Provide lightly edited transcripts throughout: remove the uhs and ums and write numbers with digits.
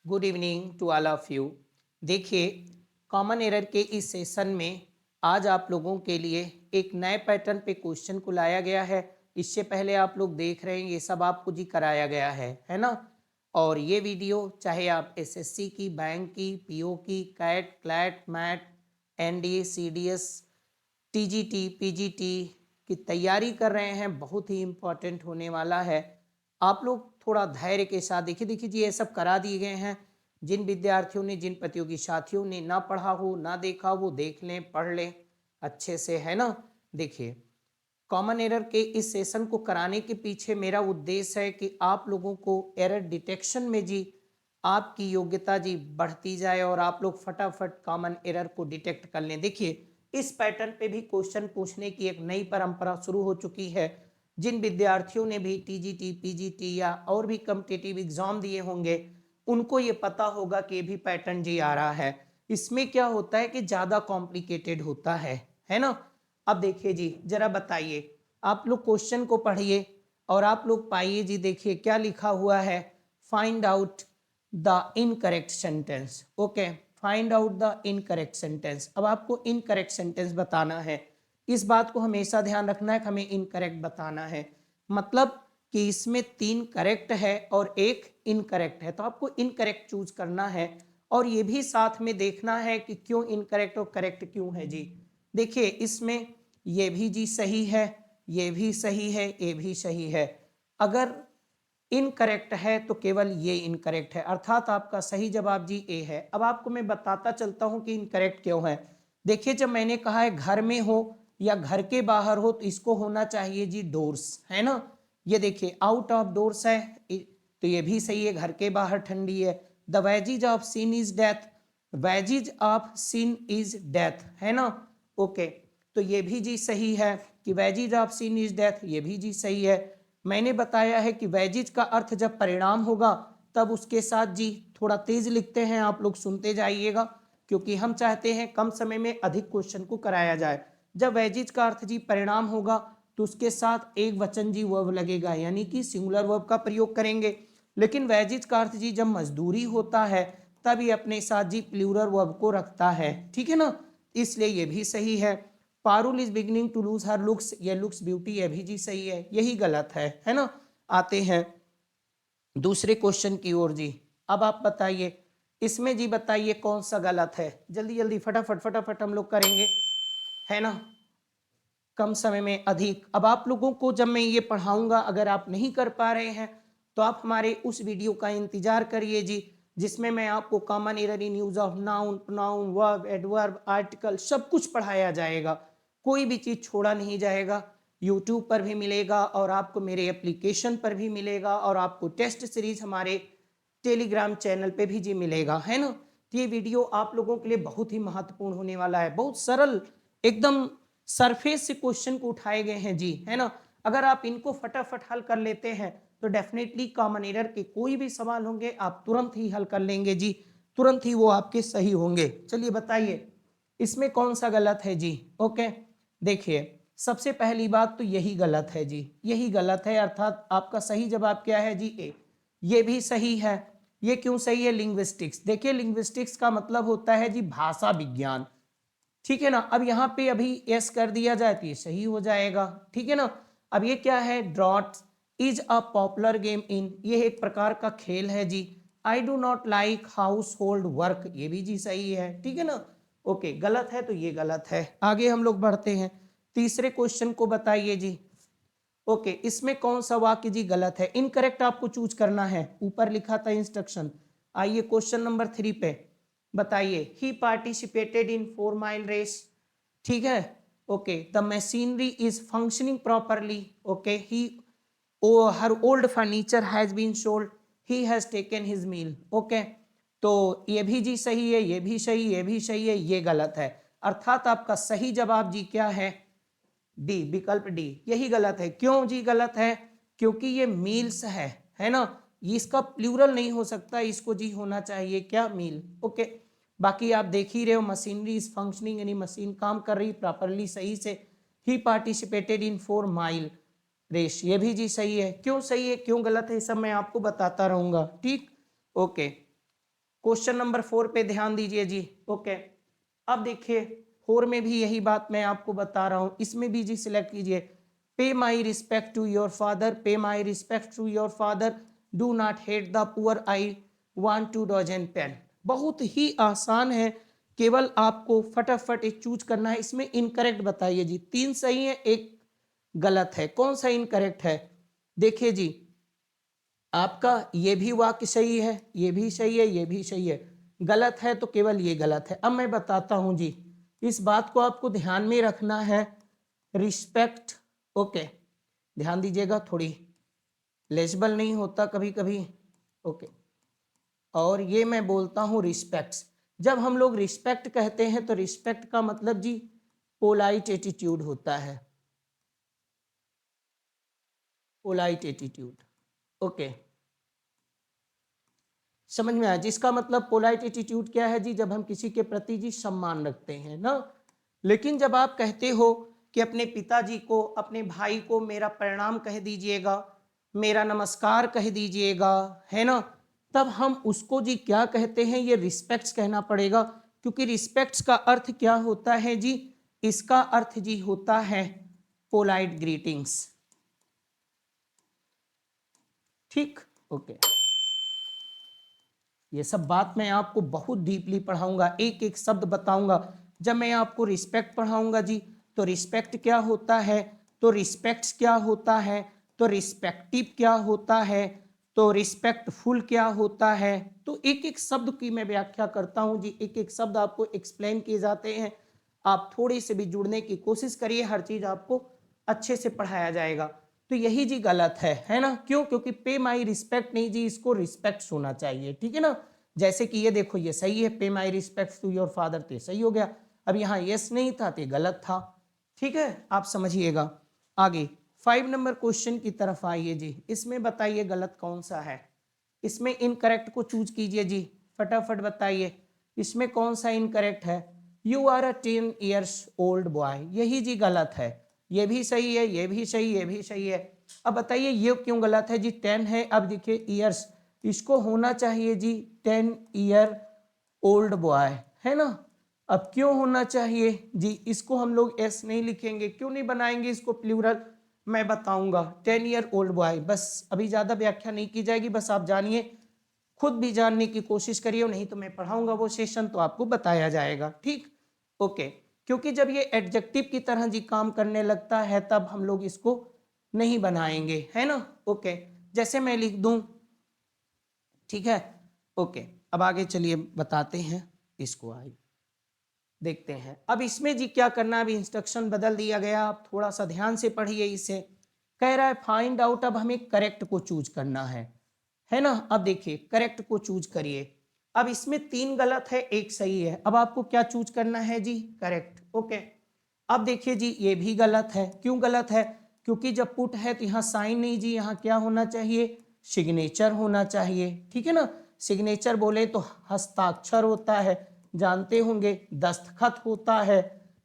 Good evening to all of you. देखिए, common error के इस सेशन में आज आप लोगों के लिए एक नए पैटर्न पे क्वेश्चन को लाया गया है। इससे पहले आप लोग देख रहे हैं ये सब आपको जी कराया गया है ना। और ये वीडियो चाहे आप एसएससी की, बैंक की, पीओ की, CAT, CLAT, MAT, NDA, CDS, TGT, PGT की तैयारी कर रहे हैं, बहुत ही इम्पोर्टेंट होने वाला है। आप लोग थोड़ा धैर्य के साथ देखिए देखिए जी, ये सब करा दिए गए हैं। जिन विद्यार्थियों ने, जिन प्रतियोगी साथियों ने ना पढ़ा हो, ना देखा हो, वो देख लें, पढ़ लें अच्छे से, है ना। देखिए, कॉमन एरर के इस सेशन को कराने के पीछे मेरा उद्देश्य है कि आप लोगों को एरर डिटेक्शन में जी आपकी योग्यता जी बढ़ती जाए और आप लोग फटाफट कॉमन एरर को डिटेक्ट कर लें। देखिए, इस पैटर्न पे भी क्वेश्चन पूछने की एक नई परंपरा शुरू हो चुकी है। जिन विद्यार्थियों ने भी टीजीटी, पीजीटी या और भी कॉम्पिटिटिव एग्जाम दिए होंगे, उनको ये पता होगा कि ये भी पैटर्न जी आ रहा है। इसमें क्या होता है कि ज्यादा कॉम्प्लिकेटेड होता है ना। अब देखिए जी, जरा बताइए, आप लोग क्वेश्चन को पढ़िए और आप लोग पाइए जी। देखिए क्या लिखा हुआ है, find out the incorrect sentence. Okay, find out the incorrect sentence. अब आपको इनकरेक्ट सेंटेंस बताना है। इस बात को हमेशा ध्यान रखना है कि हमें इनकरेक्ट बताना है। मतलब कि इसमें 3 करेक्ट है और एक इनकरेक्ट है, तो आपको इनकरेक्ट चूज करना है। और ये भी साथ में देखना है कि क्यों इनकरेक्ट और करेक्ट क्यों है जी। देखिए, इसमें ये भी जी सही है, ये भी सही है, ये भी सही है। अगर इनकरेक्ट है तो केवल ये इनकरेक्ट है, अर्थात आपका सही जवाब जी ए है। अब आपको मैं बताता चलता हूं कि इनकरेक्ट क्यों है। देखिए, जब मैंने कहा है घर में हो या घर के बाहर हो, तो इसको होना चाहिए जी डोर्स, है ना। ये देखिए, आउट ऑफ डोर्स है, तो ये भी सही है, घर के बाहर ठंडी है। The wages of sin is death, wages of sin is death, है ना। ओके, तो ये भी जी सही है कि wages of sin is death, ये भी जी सही है। मैंने बताया है कि वेजिज का अर्थ जब परिणाम होगा तब उसके साथ जी थोड़ा तेज लिखते हैं, आप लोग सुनते जाइएगा, क्योंकि हम चाहते हैं कम समय में अधिक क्वेश्चन को कराया जाए। जब वेजिज का अर्थ जी परिणाम होगा तो उसके साथ एक वचन जी वर्ब लगेगा, यानी कि सिंगुलर वर्ब का प्रयोग करेंगे। लेकिन वेजिज का अर्थ जी जब मजदूरी होता है तब ये अपने साथ जी प्लूरल वर्ब को रखता है, ठीक है ना। इसलिए ये भी सही है। Parul is beginning to lose her looks, ये लुक्स ब्यूटी, ये भी जी सही है, यही गलत है ना। आते हैं दूसरे क्वेश्चन की ओर जी। अब आप बताइए, इसमें जी बताइए कौन सा गलत है। जल्दी जल्दी फटाफट फटाफट हम लोग करेंगे, है ना, कम समय में अधिक। अब आप लोगों को जब मैं ये पढ़ाऊंगा, अगर आप नहीं कर पा रहे हैं तो आप हमारे उस वीडियो का इंतजार करिए जी, जिसमें मैं आपको common error in use of noun, pronoun, verb, adverb, article सब कुछ पढ़ाया जाएगा। कोई भी चीज छोड़ा नहीं जाएगा। यूट्यूब पर भी मिलेगा और आपको मेरे एप्लीकेशन पर भी मिलेगा और आपको टेस्ट सीरीज हमारे टेलीग्राम चैनल पे भी जी मिलेगा, है ना। तो ये वीडियो आप लोगों के लिए बहुत ही महत्वपूर्ण होने वाला है। बहुत सरल, एकदम सरफेस से क्वेश्चन को उठाए गए हैं जी, है ना। अगर आप इनको फटाफट हल कर लेते हैं तो डेफिनेटली कॉमन एरर के कोई भी सवाल होंगे आप तुरंत ही हल कर लेंगे जी, तुरंत ही वो आपके सही होंगे। चलिए बताइए, इसमें कौन सा गलत है जी। ओके, देखिए, सबसे पहली बात तो यही गलत है जी, यही गलत है, अर्थात आपका सही जवाब क्या है जी ए। ये भी सही है। ये क्यों सही है, लिंग्विस्टिक्स। देखिए, लिंग्विस्टिक्स का मतलब होता है जी भाषा विज्ञान, ठीक है ना। अब यहाँ पे अभी यस कर दिया जाए तो ये सही हो जाएगा, ठीक है ना। अब ये क्या है, draught is a popular game in, ये एक प्रकार का खेल है जी। I do not like household work, ये भी जी सही है, ठीक है ना। ओके, गलत है तो ये गलत है। आगे हम लोग बढ़ते हैं, तीसरे क्वेश्चन को बताइए जी। ओके, इसमें कौन सा वाक्य जी गलत है, इनकरेक्ट आपको चूज करना है, ऊपर लिखा था इंस्ट्रक्शन। आइए क्वेश्चन नंबर 3 पे बताइए, he participated in 4 mile race, ठीक है। Okay, the machinery is functioning properly. Okay, he her old furniture has been sold, he has taken his meal. Okay, तो ये भी जी सही है, ये भी सही, ये भी सही है, ये गलत है। अर्थात आपका सही जवाब जी क्या है, डी, विकल्प डी, यही गलत है। क्यों जी गलत है, क्योंकि ये मील्स है ना। ये इसका प्लूरल नहीं हो सकता, इसको जी होना चाहिए क्या, मील। ओके, बाकी आप देख ही रहे हो, मशीनरी इज फंक्शनिंग, यानी मशीन काम कर रही प्रॉपरली, सही से। ही पार्टिसिपेटेड इन 4 माइल रेस, ये भी जी सही है। क्यों सही है क्यों गलत है, सब मैं आपको बताता रहूंगा, ठीक। ओके, क्वेश्चन नंबर 4 पे ध्यान दीजिए जी। ओके, अब देखिए 4 में भी यही बात मैं आपको बता रहा हूं, इसमें भी जी सिलेक्ट कीजिए, pay my respect to your father, pay my respect to your father, do not hate the poor, I want to dozen pain. बहुत ही आसान है, केवल आपको फटाफट एक चूज करना है। इसमें इनकरेक्ट बताइए जी, 3 सही है, एक गलत है, कौन सा इनकरेक्ट है? देखिए जी, आपका ये भी वाक्य सही है, ये भी सही है, ये भी सही है, गलत है तो केवल ये गलत है। अब मैं बताता हूं जी, इस बात को आपको ध्यान में रखना है, रिस्पेक्ट। ओके, ध्यान दीजिएगा, थोड़ी लेजिबल नहीं होता कभी कभी। ओके, और ये मैं बोलता हूं रिस्पेक्ट्स। जब हम लोग रिस्पेक्ट कहते हैं तो रिस्पेक्ट का मतलब जी पोलाइट एटीट्यूड होता है, पोलाइट एटीट्यूड। ओके, समझ में आया? जिसका मतलब पोलाइट एटीट्यूड क्या है जी, जब हम किसी के प्रति जी सम्मान रखते हैं ना। लेकिन जब आप कहते हो कि अपने पिताजी को, अपने भाई को मेरा प्रणाम कह दीजिएगा, मेरा नमस्कार कह दीजिएगा, है ना, तब हम उसको जी क्या कहते हैं, ये रिस्पेक्ट्स कहना पड़ेगा। क्योंकि रिस्पेक्ट्स का अर्थ क्या होता है जी, इसका अर्थ जी होता है पोलाइट ग्रीटिंग्स। ठीक, ओके। ये सब बात मैं आपको बहुत डीपली पढ़ाऊंगा, एक एक शब्द बताऊंगा। जब मैं आपको रिस्पेक्ट पढ़ाऊंगा जी, तो रिस्पेक्ट क्या होता है, तो रिस्पेक्ट्स क्या होता है, तो रिस्पेक्टिव क्या होता है, तो रिस्पेक्टफुल क्या होता है, तो एक एक शब्द की मैं व्याख्या करता हूं जी, एक एक शब्द आपको एक्सप्लेन किए जाते हैं। आप थोड़ी से भी जुड़ने की कोशिश करिए, हर चीज आपको अच्छे से पढ़ाया जाएगा। तो यही जी गलत है ना? क्यों? क्योंकि पे माई रिस्पेक्ट नहीं जी, इसको रिस्पेक्ट होना चाहिए, ठीक है ना। जैसे कि ये देखो, ये सही है, pay my respect to your father, तो सही हो गया। अब यहाँ यस नहीं था तो गलत था, ठीक है, आप समझिएगा। आगे 5 नंबर क्वेश्चन की तरफ आइए जी, इसमें बताइए गलत कौन सा है, इसमें इनकरेक्ट को चूज कीजिए जी, फटाफट बताइए इसमें कौन सा इनकरेक्ट है। You are a 10 years old boy, यही जी गलत है। ये भी सही है, ये भी सही, ये भी सही है। अब बताइए ये क्यों गलत है जी, 10 है, अब देखिए ईयर्स, इसको होना चाहिए जी 10 ईयर ओल्ड बॉय, है ना। अब क्यों होना चाहिए जी, इसको हम लोग एस नहीं लिखेंगे, क्यों नहीं बनाएंगे इसको प्लूरल, मैं बताऊंगा। 10 ईयर ओल्ड बॉय, बस अभी ज्यादा व्याख्या नहीं की जाएगी, बस आप जानिए, खुद भी जानने की कोशिश करिए, नहीं तो मैं पढ़ाऊंगा वो सेशन तो आपको बताया जाएगा, ठीक, ओके। क्योंकि जब ये एडजेक्टिव की तरह जी काम करने लगता है तब हम लोग इसको नहीं बनाएंगे, है ना। ओके, जैसे मैं लिख दूं, ठीक है, ओके। अब आगे चलिए बताते हैं इसको, आइए देखते हैं। अब इसमें जी क्या करना है, अभी इंस्ट्रक्शन बदल दिया गया, आप थोड़ा सा ध्यान से पढ़िए इसे। कह रहा है फाइंड आउट, अब हमें करेक्ट को चूज करना है ना। अब देखिए करेक्ट को चूज करिए। अब इसमें 3 गलत है, एक सही है, अब आपको क्या चूज करना है जी, करेक्ट, ओके। अब देखिए जी ये भी गलत है, क्यों गलत है, क्योंकि जब पुट है तो यहाँ साइन नहीं जी, यहाँ क्या होना चाहिए, सिग्नेचर होना चाहिए, ठीक है ना। सिग्नेचर बोले तो हस्ताक्षर होता है, जानते होंगे, दस्तखत होता है,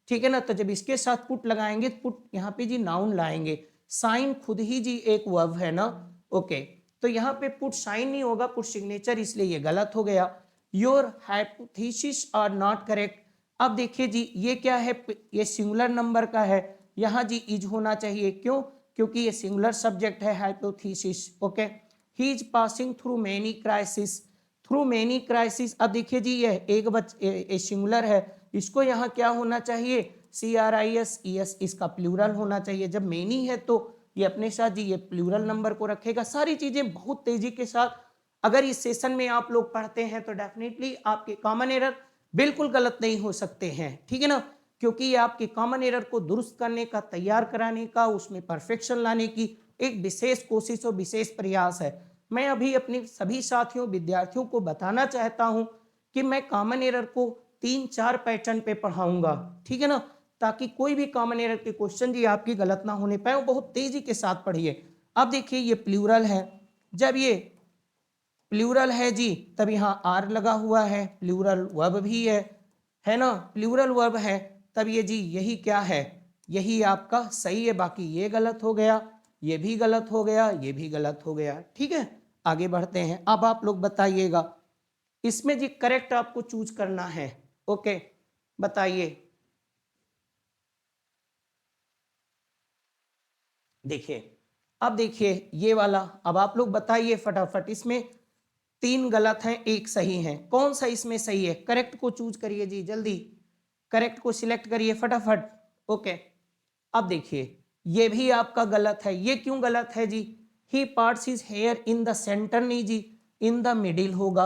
ठीक है ना। तो जब इसके साथ पुट लगाएंगे तो पुट यहाँ पे जी नाउन लाएंगे, साइन खुद ही जी एक वर्ब है ना, ओके। तो यहाँ पे पुट साइन नहीं होगा, पुट सिग्नेचर, इसलिए ये गलत हो गया। Your hypothesis are not correct. अब देखिए जी ये क्या है, ये सिंगुलर नंबर का है, यहाँ जी इज होना चाहिए, क्यों, क्योंकि ये सिंगुलर सब्जेक्ट है hypothesis, okay. He is passing through many crisis, through many crisis. अब देखिए जी ये एक सिंगुलर है, इसको यहाँ क्या होना चाहिए, CRISES, इसका प्लूरल होना चाहिए। जब मेनी है तो ये अपने साथ जी ये प्लूरल नंबर को रखेगा। सारी चीजें बहुत तेजी के साथ अगर इस सेशन में आप लोग पढ़ते हैं तो डेफिनेटली आपके कॉमन एरर बिल्कुल गलत नहीं हो सकते हैं, ठीक है ना। क्योंकि ये आपके कॉमन एरर को दुरुस्त करने का, तैयार कराने का, उसमें परफेक्शन लाने की एक विशेष कोशिश और विशेष प्रयास है। मैं अभी अपने सभी साथियों, विद्यार्थियों को बताना चाहता हूं कि मैं कॉमन एरर को 3-4 पैटर्न पे पढ़ाऊंगा, ठीक है ना, ताकि कोई भी कॉमन एरर के क्वेश्चन जी आपकी गलत ना होने पाए, बहुत तेजी के साथ पढ़िए। अब देखिए ये प्लूरल है, जब ये प्लूरल है जी तब यहाँ आर लगा हुआ है, प्लूरल वर्ब भी है ना, प्लूरल वर्ब है, तब ये जी यही क्या है, यही आपका सही है। बाकी ये गलत हो गया, ये भी गलत हो गया, ये भी गलत हो गया, ठीक है। आगे बढ़ते हैं, अब आप लोग बताइएगा इसमें जी करेक्ट आपको चूज करना है। ओके, बताइए। देखिए, अब देखिए ये वाला, अब आप लोग बताइए फटाफट, इसमें 3 गलत हैं, 1 सही है, कौन सा इसमें सही है? करेक्ट को चूज करिए जी, जल्दी करेक्ट को सिलेक्ट करिए फटाफट। ओके, अब देखिए ये भी आपका गलत है। ये क्यों गलत है जी? He parts his hair in the centre, नहीं जी, इन द मिडिल होगा।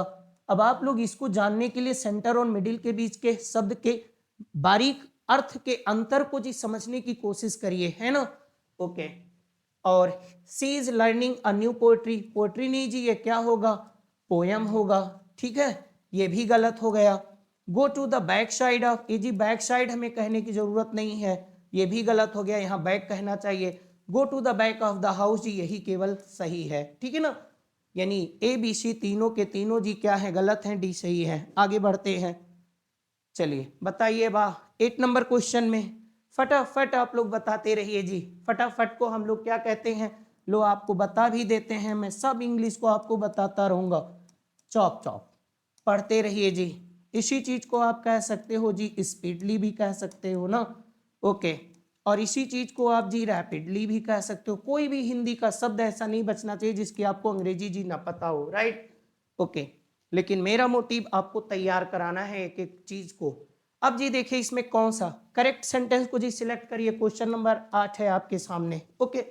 अब आप लोग इसको जानने के लिए सेंटर और मिडिल के बीच के शब्द के बारीक अर्थ के अंतर को जी समझने की कोशिश करिए, है ना। ओके, और she is learning a new poetry, poetry नहीं जी, ये क्या होगा? पोयम होगा। ठीक है, ये भी गलत हो गया। Go to the back side of, ये जी बैक साइड हमें कहने की जरूरत नहीं है, ये भी गलत हो गया, यहाँ बैक कहना चाहिए। Go to the back of the house जी, यही केवल सही है। ठीक है ना, यानी ए बी सी तीनों के तीनों जी क्या है? गलत हैं, डी सही है। आगे बढ़ते हैं, चलिए बताइए वाह। 8 नंबर क्वेश्चन में फटाफट आप लोग बताते रहिए जी। फटाफट को हम लोग क्या कहते हैं? लो आपको बता भी देते हैं, मैं सब इंग्लिश को आपको बताता रहूंगा। चॉप चॉप पढ़ते रहिए जी। इसी चीज को आप कह सकते हो जी स्पीडली भी कह सकते हो ना। ओके, और इसी चीज को आप जी रैपिडली भी कह सकते हो। कोई भी हिंदी का शब्द ऐसा नहीं बचना चाहिए जिसकी आपको अंग्रेजी जी ना पता हो, राइट। ओके, लेकिन मेरा मोटिव आपको तैयार कराना है एक एक चीज को। अब जी देखिए इसमें कौन सा करेक्ट सेंटेंस को जी सिलेक्ट करिए। क्वेश्चन नंबर 8 है आपके सामने। ओके,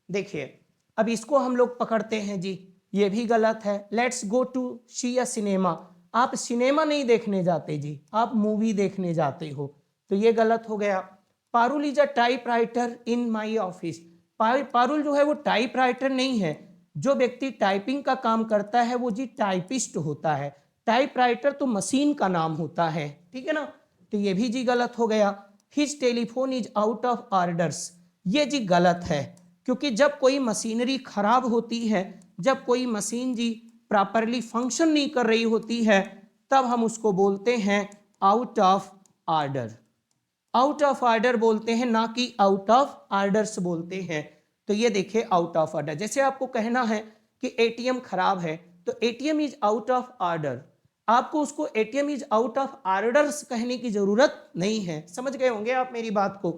देखिए अब इसको हम लोग पकड़ते हैं जी। ये भी गलत है। Let's go to see a cinema, आप सिनेमा नहीं देखने जाते जी, आप मूवी देखने जाते हो, तो ये गलत हो गया। Parul is a type writer in my office, Parul जो है वो टाइप राइटर नहीं है। जो व्यक्ति टाइपिंग का काम करता है वो जी टाइपिस्ट होता है। टाइप राइटर तो मशीन का नाम होता है, ठीक है ना। तो ये भी जी गलत हो गया। His telephone is out of orders, ये जी गलत है, क्योंकि जब कोई मशीनरी खराब होती है, जब कोई मशीन जी प्रॉपरली फंक्शन नहीं कर रही होती है, तब हम उसको बोलते हैं out of order. Out of order बोलते हैं, ना कि आउट ऑफ ऑर्डर्स बोलते हैं। तो ये देखिए आउट ऑफ ऑर्डर, जैसे आपको कहना है कि एटीएम खराब है, तो ATM is out of order, आपको उसको ATM is out of orders कहने की जरूरत नहीं है। समझ गए होंगे आप मेरी बात को।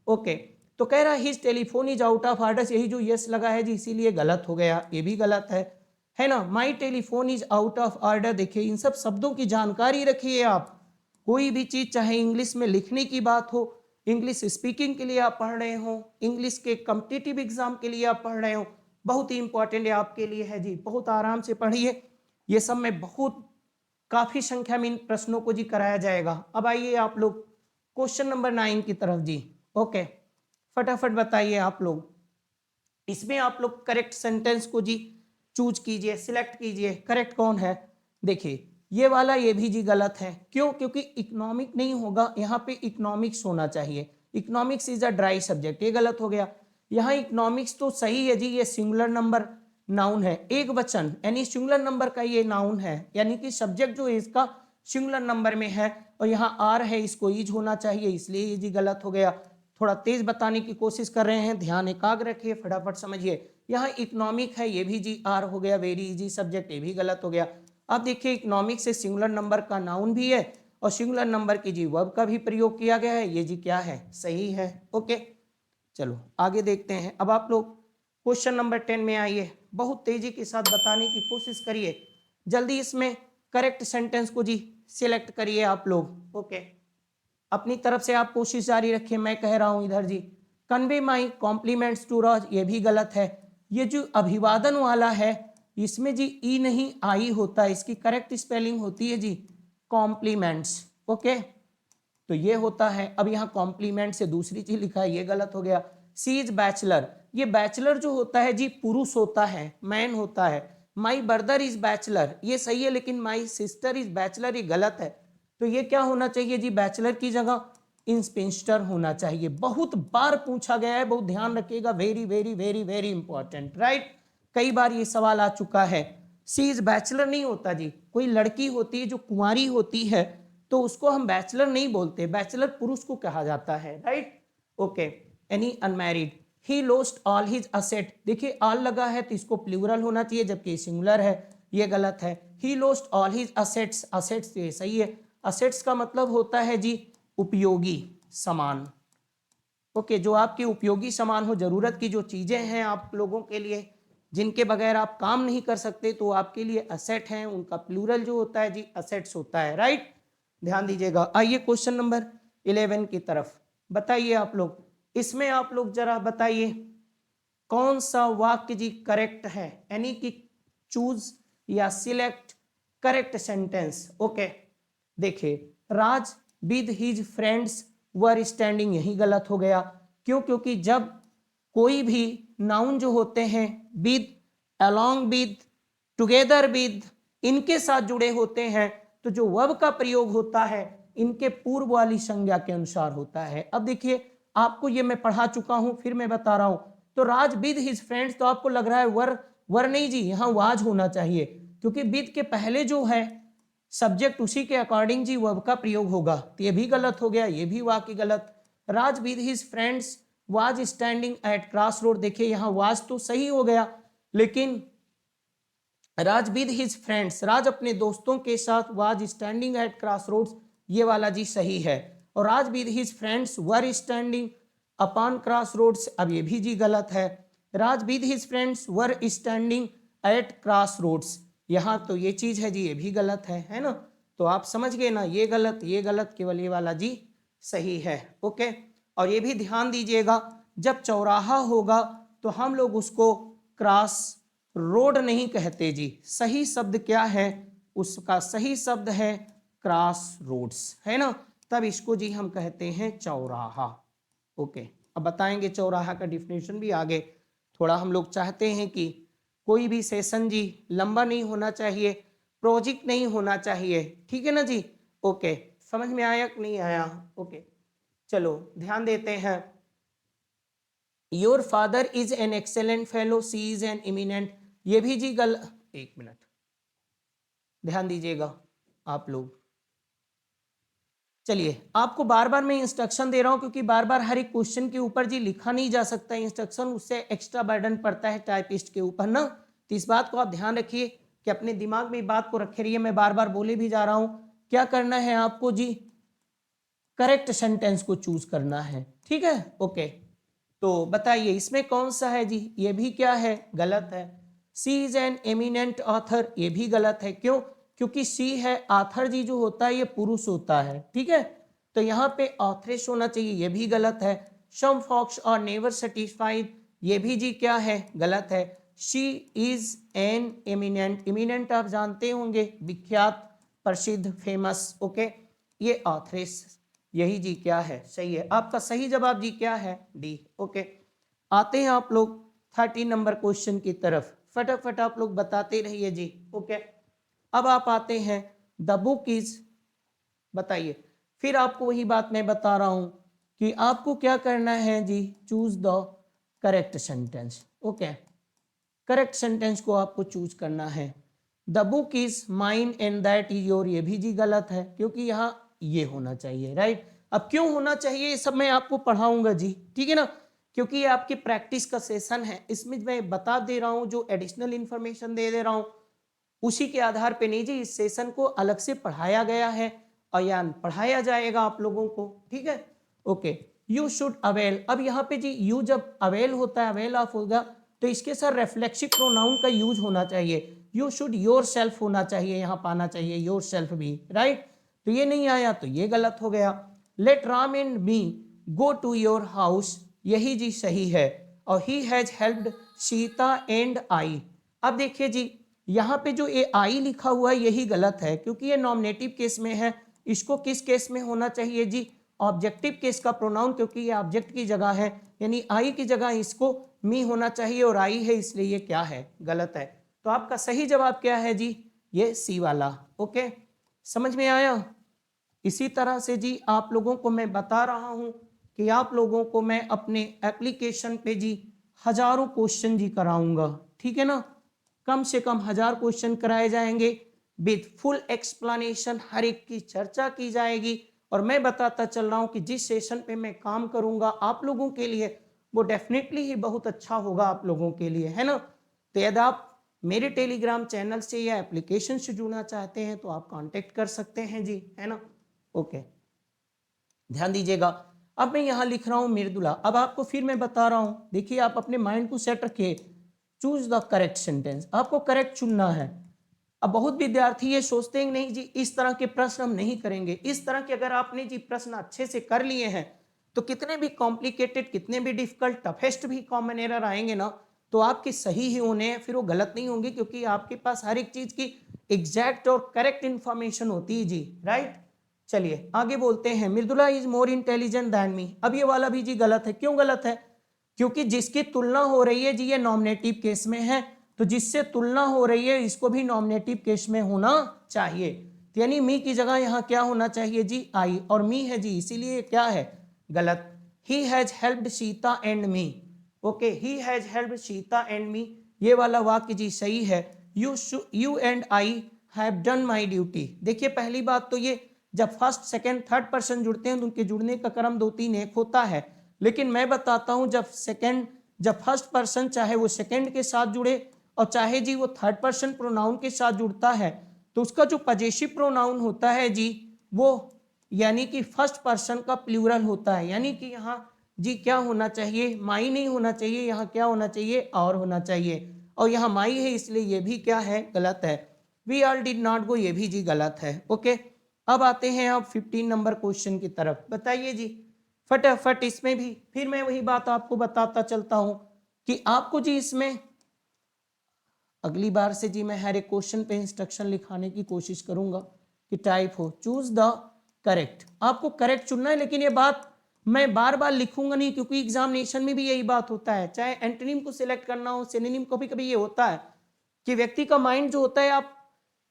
ओके, तो कह रहा है his telephone is out of orders, यही जो यस लगा है जी इसीलिए गलत हो गया, ये भी गलत है ना। My telephone is out of order, देखिए इन सब शब्दों की जानकारी रखिए आप। कोई भी चीज चाहे इंग्लिश में लिखने की बात हो, इंग्लिश स्पीकिंग के लिए आप पढ़ रहे हो, इंग्लिश के कॉम्पिटिटिव एग्जाम के लिए आप पढ़ रहे हो, बहुत ही इंपॉर्टेंट है आपके लिए है जी। बहुत आराम से पढ़िए, ये सब में बहुत काफी संख्या में इन प्रश्नों को जी कराया जाएगा। अब आइए आप लोग क्वेश्चन नंबर 9 की तरफ जी। ओके, फटाफट बताइए आप लोग। इसमें आप लोग करेक्ट सेंटेंस को जी चूज कीजिए, सिलेक्ट कीजिए, करेक्ट कौन है। देखिए ये वाला ये भी जी गलत है। क्यों? क्योंकि इकोनॉमिक नहीं होगा, यहाँ पे इकोनॉमिक्स होना चाहिए। Economics is a dry subject, ये गलत हो गया। यहाँ इकोनॉमिक्स तो सही है जी, ये सिंगुलर नंबर नाउन है, एक वचन, यानी सिंगुलर नंबर का ये नाउन है, यानी कि सब्जेक्ट जो है इसका सिंगुलर नंबर में है, और यहाँ आर है, इसको इज होना चाहिए, इसलिए ये जी गलत हो गया। थोड़ा तेज बताने की कोशिश कर रहे हैं, ध्यान एकाग्र रखिए, फटाफट समझिए। यहाँ इकोनॉमिक है, ये भी जी आर हो गया, वेरी इजी सब्जेक्ट, ये भी गलत हो गया। अब देखिए इकोनॉमिक से सिंगुलर नंबर का नाउन भी है और सिंगुलर नंबर की जी वर्ब का भी प्रयोग किया गया है, ये जी क्या है? सही है। ओके, चलो आगे देखते हैं। अब आप लोग क्वेश्चन नंबर 10 में आइए, बहुत तेजी के साथ बताने की कोशिश करिए, जल्दी इसमें करेक्ट सेंटेंस को जी सिलेक्ट करिए आप लोग। ओके, अपनी तरफ से आप कोशिश जारी रखिए, मैं कह रहा हूं इधर जी। कन्वे माई कॉम्प्लीमेंट्स टू राज, ये भी गलत है। ये जो अभिवादन वाला है इसमें जी ई नहीं आई होता है, इसकी करेक्ट स्पेलिंग होती है जी कॉम्प्लीमेंट्स। ओके, तो ये होता है। अब यहाँ कॉम्प्लीमेंट से दूसरी चीज लिखा है, ये गलत हो गया। सी इज बैचलर, ये बैचलर जो होता है जी पुरुष होता है, मैन होता है। माई ब्रदर इज बैचलर, ये सही है, लेकिन माई सिस्टर इज बैचलर, ये गलत है। तो ये क्या होना चाहिए जी? बैचलर की जगह इंस्पेक्टर होना चाहिए। बहुत बार पूछा गया है, बहुत ध्यान रखिएगा, very very very very important, right. कई बार ये सवाल आ चुका है। सी इज बैचलर नहीं होता जी, कोई लड़की होती है जो कुंवारी होती है तो उसको हम बैचलर नहीं बोलते, बैचलर पुरुष को कहा जाता है, right. Okay, any unmarried, he lost all his asset, देखिए ऑल लगा है तो इसको प्लूरल होना चाहिए, जबकि सिंगुलर है, ये गलत है। He lost all his assets, assets ये सही है। असेट्स का मतलब होता है जी उपयोगी सामान। ओके, जो आपके उपयोगी सामान हो, जरूरत की जो चीजें हैं आप लोगों के लिए, जिनके बगैर आप काम नहीं कर सकते, तो आपके लिए असेट हैं, उनका प्लूरल जो होता है जी असेट्स होता है, राइट। ध्यान दीजिएगा। आइए क्वेश्चन नंबर 11 की तरफ। बताइए आप लोग, इसमें आप लोग जरा बताइए कौन सा वाक्य जी करेक्ट है, यानी कि चूज या सिलेक्ट करेक्ट सेंटेंस। ओके, देखिए Raj with his friends were standing, यही गलत हो गया। क्यों? क्योंकि जब कोई भी नाउन जो होते हैं with, along with, together with, इनके साथ जुड़े होते हैं, तो जो वर्ब का प्रयोग होता है इनके पूर्व वाली संज्ञा के अनुसार होता है। अब देखिए, आपको ये मैं पढ़ा चुका हूं, फिर मैं बता रहा हूं। तो राज विद हिज फ्रेंड्स, तो आपको लग रहा है वर नहीं जी, यहां वाज होना चाहिए, क्योंकि विद के पहले जो है सब्जेक्ट उसी के अकॉर्डिंग जी वर्ब का प्रयोग होगा। तो ये भी गलत हो गया, ये भी वाक्य गलत। Raj with his friends was standing at cross road, देखिए यहां वाज तो सही हो गया, लेकिन Raj with his friends, Raj अपने दोस्तों के साथ was standing at cross roads, ये वाला जी सही है। और Raj with his friends were standing upon cross roads, अब ये भी जी गलत है। Raj with his friends were standing at cross roads, यहाँ तो ये चीज है जी, ये भी गलत है ना। तो आप समझ गए ना, ये गलत, केवल ये वाला जी सही है। ओके, और ये भी ध्यान दीजिएगा, जब चौराहा होगा तो हम लोग उसको क्रॉस रोड नहीं कहते जी, सही शब्द क्या है, उसका सही शब्द है क्रॉस रोड्स, है ना। तब इसको जी हम कहते हैं चौराहा। ओके, अब बताएंगे चौराहा का डिफिनेशन भी आगे। थोड़ा हम लोग चाहते हैं कि कोई भी सेशन जी लंबा नहीं होना चाहिए, प्रोजेक्ट नहीं होना चाहिए, ठीक है ना जी। ओके, समझ में आया कि नहीं आया? ओके, चलो ध्यान देते हैं। Your father is an excellent fellow, she is an eminent, ये भी जी एक मिनट ध्यान दीजिएगा आप लोग। चलिए, आपको बार बार मैं इंस्ट्रक्शन दे रहा हूं, क्योंकि बार बार हर एक क्वेश्चन के ऊपर जी लिखा नहीं जा सकता इंस्ट्रक्शन, उससे एक्स्ट्रा बर्डन पड़ता है टाइपिस्ट के ऊपर ना। तो इस बात को आप ध्यान रखिए कि अपने दिमाग में बात को रखे रहिए। मैं बार बार बोले भी जा रहा हूं, क्या करना है आपको जी, करेक्ट सेंटेंस को चूज करना है, ठीक है। ओके, तो बताइए इसमें कौन सा है जी, ये भी क्या है, गलत है। सी इज एन एमिनेंट ऑथर, ये भी गलत है। क्यों? क्योंकि सी है, आथर जी जो होता है ये पुरुष होता है, ठीक है। तो यहाँ पे ऑथरेस होना चाहिए, ये भी गलत है। सम फॉक्स और नेवर सेटिस्फाइड, ये भी जी क्या है, गलत है। She is an eminent, eminent आप जानते होंगे, विख्यात, प्रसिद्ध, फेमस। ओके, ये ऑथरेस, यही जी क्या है, सही है। आपका सही जवाब जी क्या है, डी। ओके, आते हैं आप लोग 30 नंबर क्वेश्चन की तरफ, फटाफट आप लोग बताते रहिए जी। ओके, अब आप आते हैं द बुक इज, बताइए। फिर आपको वही बात मैं बता रहा हूं कि आपको क्या करना है जी, choose the correct sentence. Okay, correct sentence को आपको चूज करना है। The book is mine and that is your, ये भी जी गलत है, क्योंकि यहाँ ये होना चाहिए, राइट। अब क्यों होना चाहिए ये सब मैं आपको पढ़ाऊंगा जी, ठीक है ना, क्योंकि ये आपकी प्रैक्टिस का सेशन है। इसमें मैं बता दे रहा हूं, जो एडिशनल इंफॉर्मेशन दे रहा हूं उसी के आधार पे नहीं जी, इस सेशन को अलग से पढ़ाया गया है और या पढ़ाया जाएगा आप लोगों को, ठीक है। ओके, यू शुड अवेल, अब यहाँ पे जी यू जब अवेल होता है, अवेल ऑफ होगा, तो इसके साथ रेफ्लेक्सिव प्रोनाउन का यूज होना चाहिए। यू शुड योर सेल्फ होना चाहिए, यहाँ पाना चाहिए योर सेल्फ भी, राइट। तो ये नहीं आया, तो ये गलत हो गया। Let Ram and me go to your house, यही जी सही है। और he has helped Sita and I, अब देखिए जी यहाँ पे जो ए आई लिखा हुआ है यही गलत है, क्योंकि ये नॉमिनेटिव केस में है। इसको किस केस में होना चाहिए जी, ऑब्जेक्टिव केस का प्रोनाउन, क्योंकि ये ऑब्जेक्ट की जगह है, यानी आई की जगह इसको मी होना चाहिए, और आई है इसलिए ये क्या है, गलत है। तो आपका सही जवाब क्या है जी, ये सी वाला। ओके, समझ में आया। इसी तरह से जी आप लोगों को मैं बता रहा हूं कि आप लोगों को मैं अपने एप्लीकेशन पे जी हजारों क्वेश्चन जी कराऊंगा, ठीक है ना। कम से कम 1000 क्वेश्चन कराए जाएंगे विद फुल एक्सप्लेनेशन, हर एक की चर्चा की जाएगी। और मैं बताता चल रहा हूं कि जिस सेशन पे मैं काम करूंगा आप लोगों के लिए, वो डेफिनेटली ही बहुत अच्छा होगा आप लोगों के लिए, है ना। तो यदि आप मेरे टेलीग्राम चैनल से या एप्लीकेशन से जुड़ना चाहते हैं तो आप कांटेक्ट कर सकते हैं जी, है ना। ओके, ध्यान दीजिएगा। अब मैं यहाँ लिख रहा हूँ मृदुला। अब आपको फिर मैं बता रहा हूँ, देखिए आप अपने माइंड को सेट रखिए, चूज द करेक्ट सेंटेंस, आपको करेक्ट चुनना है। अब बहुत विद्यार्थी ये सोचते हैं नहीं जी इस तरह के प्रश्न हम नहीं करेंगे। इस तरह के अगर आपने जी प्रश्न अच्छे से कर लिए हैं तो कितने भी कॉम्प्लिकेटेड, कितने भी डिफिकल्ट, टफेस्ट भी कॉमन एरर आएंगे ना तो आपके सही ही होने हैं, फिर वो गलत नहीं होंगे, क्योंकि आपके पास हर एक चीज की एग्जैक्ट और करेक्ट इंफॉर्मेशन होती है जी, राइट। चलिए आगे बोलते हैं। Mridula is more intelligent than me. अब ये वाला भी जी गलत है। क्यों गलत है? क्योंकि जिसकी तुलना हो रही है जी ये नॉमिनेटिव केस में है, तो जिससे तुलना हो रही है इसको भी नॉमिनेटिव केस में होना चाहिए। तो यानी मी की जगह यहाँ क्या होना चाहिए जी? आई, और मी है जी, इसीलिए क्या है? गलत। ही has helped Sita and me. Okay, he has helped Sita and me, ये वाला वाक्य जी सही है। You and I have done my duty. देखिए पहली बात तो ये जब फर्स्ट सेकेंड थर्ड पर्सन जुड़ते हैं तो उनके जुड़ने का क्रम 2 3 1 होता है, लेकिन मैं बताता हूं जब फर्स्ट पर्सन चाहे वो सेकेंड के साथ जुड़े और चाहे जी वो थर्ड पर्सन प्रोनाउन के साथ जुड़ता है तो उसका जो पजेसिव प्रोनाउन होता है जी वो यानी कि फर्स्ट पर्सन का प्लूरल होता है। यानी कि यहाँ जी क्या होना चाहिए? माई नहीं होना चाहिए, यहाँ क्या होना चाहिए? और होना चाहिए। और यहाँ माई है इसलिए ये भी क्या है? गलत है। We all did not go, ये भी जी गलत है। ओके, अब आते हैं आप 15 नंबर क्वेश्चन की तरफ। बताइए जी फटाफट इसमें भी फिर मैं वही बात आपको बताता चलता हूं कि आपको जी इसमें अगली बार से जी मैं हर एक क्वेश्चन पे इंस्ट्रक्शन लिखाने की कोशिश करूंगा कि टाइप हो चूज द करेक्ट। आपको करेक्ट चुनना है, लेकिन ये बात मैं बार बार लिखूंगा नहीं, क्योंकि एग्जामिनेशन में भी यही बात होता है। चाहे एंटोनिम को सिलेक्ट करना हो, सिनोनिम, कभी कभी ये होता है कि व्यक्ति का माइंड जो होता है आप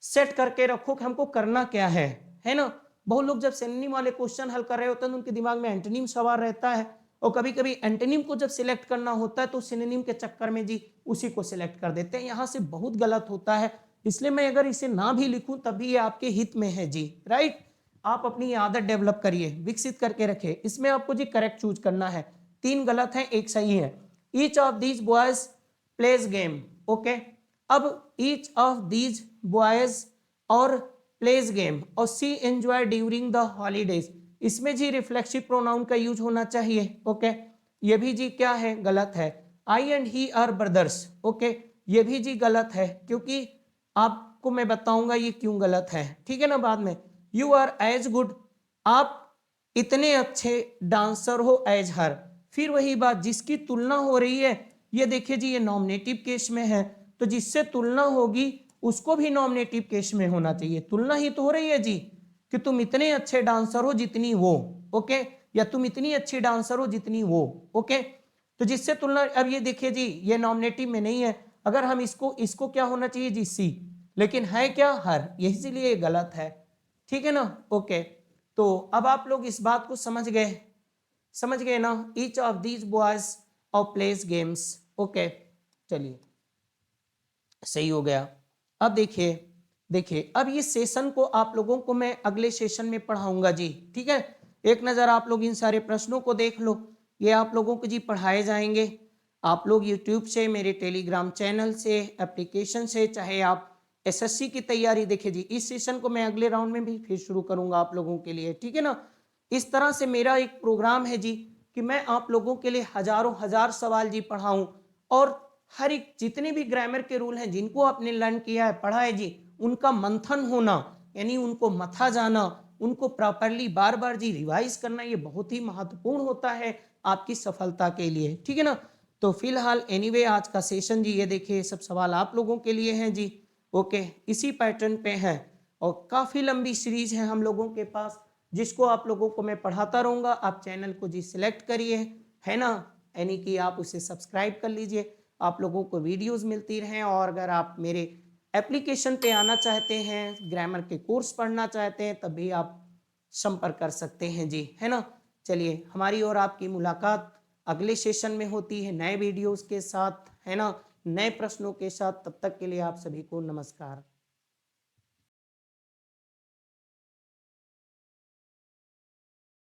सेट करके रखो कि हमको करना क्या है ना। बहुत लोग जब सिनोनिम वाले क्वेश्चन हल कर रहे होते हैं तो उनके दिमाग में एंटोनिम सवार रहता है, और कभी कभी एंटोनिम को जब सिलेक्ट करना होता है तो सिनोनिम के चक्कर में जी उसी को सिलेक्ट कर देते हैं। यहाँ से बहुत गलत होता है, इसलिए मैं अगर इसे ना भी लिखूं तभी ये आपके हित में है जी, राइट। आप अपनी आदत डेवलप करिए, विकसित करके रखे। इसमें आपको जी करेक्ट चूज करना है। 3 गलत है, 1 सही है। Each of these boys plays game. Okay, अब ईच ऑफ दीज बॉयज और प्लेज गेम और she enjoy during the holidays, इसमें जी रिफ्लेक्सिव प्रोनाउन का यूज होना चाहिए। ओके, ये भी जी क्या है? गलत है। I and he are brothers. Okay, ये भी जी गलत है, क्योंकि आपको मैं बताऊंगा ये क्यों गलत है, ठीक है ना, बाद में। यू आर एज गुड, आप इतने अच्छे डांसर हो एज हर। फिर वही बात, जिसकी तुलना हो रही है, ये देखिए जी ये नॉमिनेटिव केस में है, तो जिससे तुलना होगी उसको भी नॉमिनेटिव केस में होना चाहिए। तुलना ही तो हो रही है जी कि तुम इतने अच्छे डांसर हो जितनी वो। ओके, या तुम इतनी अच्छी डांसर हो जितनी वो। ओके, तो जिससे तुलना, अब ये देखिए जी ये नॉमिनेटिव में नहीं है। अगर हम इसको क्या होना चाहिए जी? सी, लेकिन है क्या? हर, इसीलिए ये गलत है, ठीक है ना। ओके, तो अब आप लोग इस बात को समझ गए ना? ईच ऑफ दीज बॉयज और प्लेस गेम्स। ओके, चलिए सही हो गया। अब देखिए अब इस सेशन को आप लोगों को मैं अगले सेशन में पढ़ाऊंगा जी, ठीक है। एक नज़र आप लोग इन सारे प्रश्नों को देख लो, ये आप लोगों को जी पढ़ाए जाएंगे। आप लोग यूट्यूब से, मेरे टेलीग्राम चैनल से, एप्लीकेशन से, चाहे आप एसएससी की तैयारी देखिए जी। इस सेशन को मैं अगले राउंड में भी फिर शुरू करूंगा आप लोगों के लिए, ठीक है ना। इस तरह से मेरा एक प्रोग्राम है जी कि मैं आप लोगों के लिए हजारों हजार सवाल जी पढ़ाऊं, और हर एक जितने भी ग्रामर के रूल हैं जिनको आपने लर्न किया है, पढ़ा है जी, उनका मंथन होना, यानी उनको मथा जाना, उनको प्रॉपरली बार बार जी रिवाइज करना, ये बहुत ही महत्वपूर्ण होता है आपकी सफलता के लिए, ठीक है ना। तो फिलहाल एनीवे आज का सेशन जी ये देखिए सब सवाल आप लोगों के लिए हैं जी। ओके, इसी पैटर्न पे है और काफ़ी लंबी सीरीज है हम लोगों के पास, जिसको आप लोगों को मैं पढ़ाता रहूँगा। आप चैनल को जी सिलेक्ट करिए, है ना, यानी कि आप उसे सब्सक्राइब कर लीजिए, आप लोगों को वीडियोस मिलती रहें। और अगर आप मेरे एप्लीकेशन पे आना चाहते हैं, ग्रामर के कोर्स पढ़ना चाहते हैं, तब भी आप संपर्क कर सकते हैं जी, है ना। चलिए हमारी और आपकी मुलाकात अगले सेशन में होती है नए वीडियोस के साथ, है ना, नए प्रश्नों के साथ। तब तक के लिए आप सभी को नमस्कार।